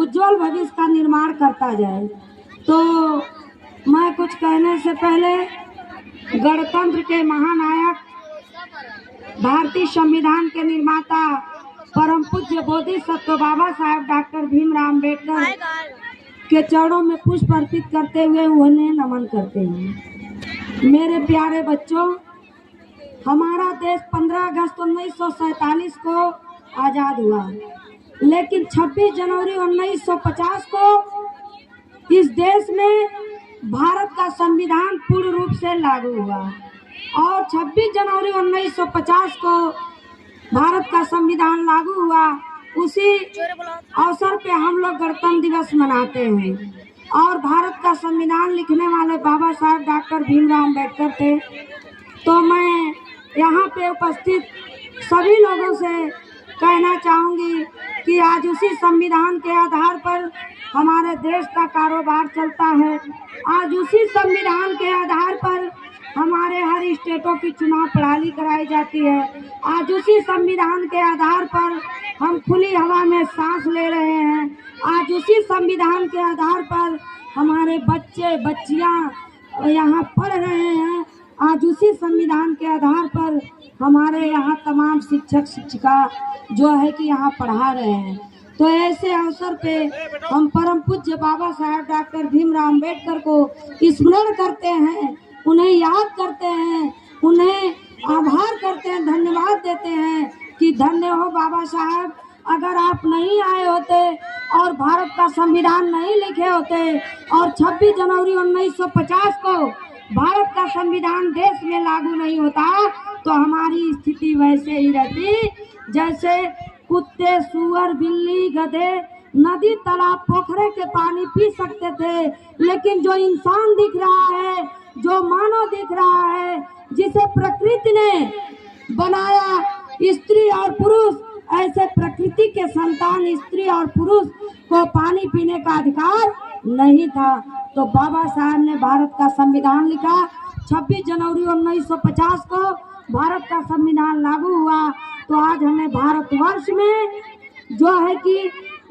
उज्जवल भविष्य का निर्माण करता जाए। तो मैं कुछ कहने से पहले गणतंत्र के महानायक, भारतीय संविधान के निर्माता, परम पूज्य बोधिसत्व बाबा साहेब डॉक्टर भीमराव अम्बेडकर के चरणों में पुष्प अर्पित करते हुए उन्हें नमन करते हैं। मेरे प्यारे बच्चों, हमारा देश 15 अगस्त 1947 को आज़ाद हुआ, लेकिन 26 जनवरी 1950 को इस देश में भारत का संविधान पूर्ण रूप से लागू हुआ और 26 जनवरी 1950 को भारत का संविधान लागू हुआ। उसी अवसर पे हम लोग गणतंत्र दिवस मनाते हैं। और भारत का संविधान लिखने वाले बाबा साहेब डॉक्टर भीमराव अम्बेडकर थे। तो मैं यहाँ पे उपस्थित सभी लोगों से कहना चाहूँगी कि आज उसी संविधान के आधार पर हमारे देश का कारोबार चलता है। आज उसी संविधान के आधार पर हमारे हर स्टेटों की चुनाव प्रणाली कराई जाती है। आज उसी संविधान के आधार पर हम खुली हवा में सांस ले रहे हैं। आज उसी संविधान के आधार पर हमारे बच्चे बच्चियां यहाँ पढ़ रहे हैं। आज उसी संविधान के आधार पर हमारे यहाँ तमाम शिक्षक शिक्षिका जो है कि यहाँ पढ़ा रहे हैं। तो ऐसे अवसर पे हम परम पूज्य बाबा साहेब डॉक्टर भीमराव अम्बेडकर को स्मरण करते हैं, उन्हें याद करते हैं, उन्हें आभार करते हैं, धन्यवाद देते हैं कि धन्य हो बाबा साहब, अगर आप नहीं आए होते और भारत का संविधान नहीं लिखे होते और 26 जनवरी 1950 को भारत का संविधान देश में लागू नहीं होता तो हमारी स्थिति वैसे ही रहती जैसे कुत्ते, सुअर, बिल्ली, गधे नदी, तालाब, पोखरे के पानी पी सकते थे। लेकिन जो इंसान दिख रहा है, जो मानव दिख रहा है, जिसे प्रकृति ने बनाया, स्त्री और पुरुष, ऐसे प्रकृति के संतान स्त्री और पुरुष को पानी पीने का अधिकार नहीं था। तो बाबा साहब ने भारत का संविधान लिखा। 26 जनवरी 1950 को भारत का संविधान लागू हुआ। तो आज हमें भारतवर्ष में जो है कि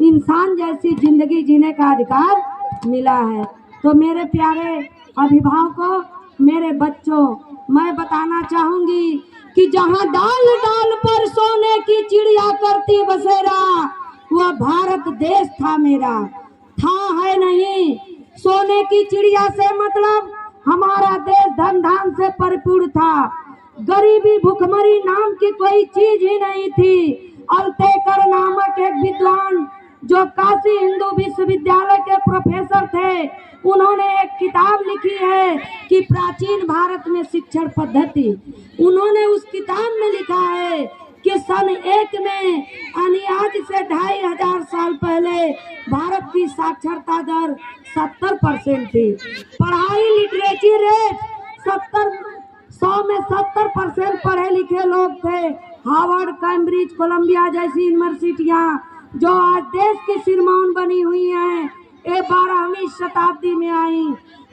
इंसान जैसी जिंदगी जीने का अधिकार मिला है। तो मेरे प्यारे अभिभावकों, मेरे बच्चों, मैं बताना चाहूंगी कि जहाँ डाल डाल पर सोने की चिड़िया करती बसेरा, वह भारत देश था मेरा, था है नहीं। सोने की चिड़िया से मतलब हमारा देश धन धान से परिपूर्ण था। गरीबी भुखमरी नाम की कोई चीज ही नहीं थी। अल्तेकर नामक एक विद्वान जो काशी हिंदू विश्वविद्यालय के प्रोफेसर थे, उन्होंने एक किताब लिखी है कि प्राचीन भारत में शिक्षण पद्धति। उन्होंने उस किताब में लिखा है कि सन 1 में यानी आज से 2500 साल पहले भारत की साक्षरता दर 70% थी। पढ़ाई लिटरेचर रेट 100 में 70% पढ़े लिखे लोग थे। हार्वर्ड, कैम्ब्रिज, कोलंबिया जैसी यूनिवर्सिटियां जो आज देश की सिरमौर बनी हुई हैं, ये 12वीं शताब्दी में आई।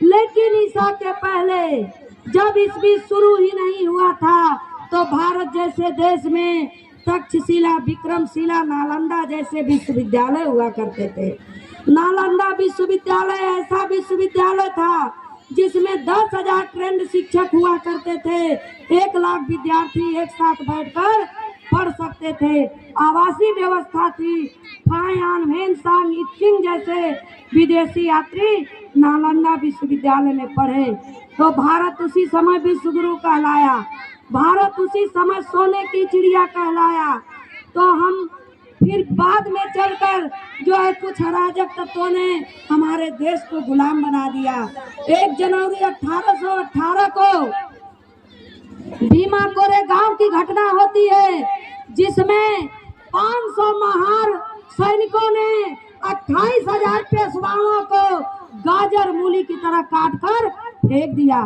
लेकिन ईसा के पहले जब ईस्वी शुरू ही नहीं हुआ था तो भारत जैसे देश में तक्षशिला, विक्रमशिला, नालंदा जैसे विश्वविद्यालय हुआ करते थे। नालंदा विश्वविद्यालय ऐसा विश्वविद्यालय था जिसमें 10,000 ट्रेंड शिक्षक हुआ करते थे। 1 लाख विद्यार्थी एक साथ बैठकर पढ़ सकते थे। आवासीय व्यवस्था थी। फायान, भेनसांग, इत्सिंग जैसे विदेशी यात्री नालंदा विश्वविद्यालय में पढ़े। तो भारत उसी समय विश्व गुरु कहलाया। भारत उसी समय सोने की चिड़िया कहलाया। तो हम फिर बाद में चलकर जो है कुछ अराजक तत्वों ने हमारे देश को गुलाम बना दिया। 1 जनवरी 1818 को भीमा कोरेगांव की घटना होती है जिसमें 500 महार सैनिकों ने 28,000 पेशवाओं को गाजर मूली की तरह काटकर फेंक दिया।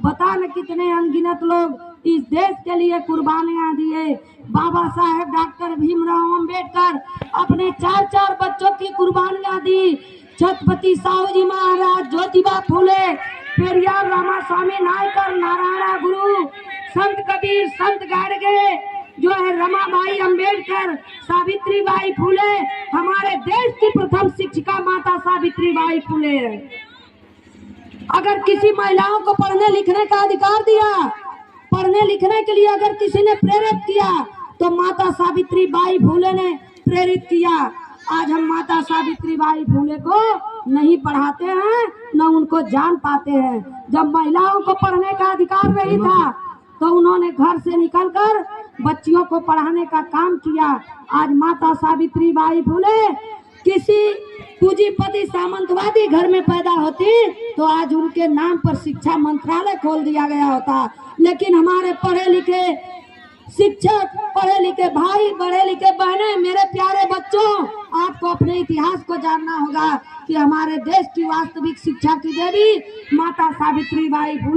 बता न कितने अनगिनत लोग इस देश के लिए कुर्बानियां दिए। बाबा साहेब डॉक्टर भीमराव अम्बेडकर अपने 4 बच्चों की कुर्बानियां दी। छत्रपति साहू जी महाराज, ज्योतिबा फूले, पेरियार रामास्वामी नायकर, नारायण गुरु, संत कबीर, संत गाडगे, जो है रमाबाई अंबेडकर, सावित्री बाई फुले, हमारे देश की प्रथम शिक्षिका माता सावित्री बाई फुले है। अगर किसी महिलाओं को पढ़ने लिखने का अधिकार दिया, पढ़ने लिखने के लिए अगर किसी ने प्रेरित किया तो माता सावित्री बाई फुले ने प्रेरित किया। आज हम माता सावित्री बाई फुले को नहीं पढ़ाते हैं, न उनको जान पाते हैं। जब महिलाओं को पढ़ने का अधिकार नहीं था तो उन्होंने घर से निकलकर बच्चियों को पढ़ाने का काम किया। आज माता सावित्री बाई फुले किसी पूंजीपति सामंतवादी घर में पैदा होती तो आज उनके नाम पर शिक्षा मंत्रालय खोल दिया गया होता। लेकिन हमारे पढ़े लिखे शिक्षक, पढ़े लिखे भाई, पढ़े लिखे बहनें, मेरे प्यारे बच्चों, आपको अपने इतिहास को जानना होगा कि हमारे देश की वास्तविक शिक्षा की देवी माता सावित्री बाई फुले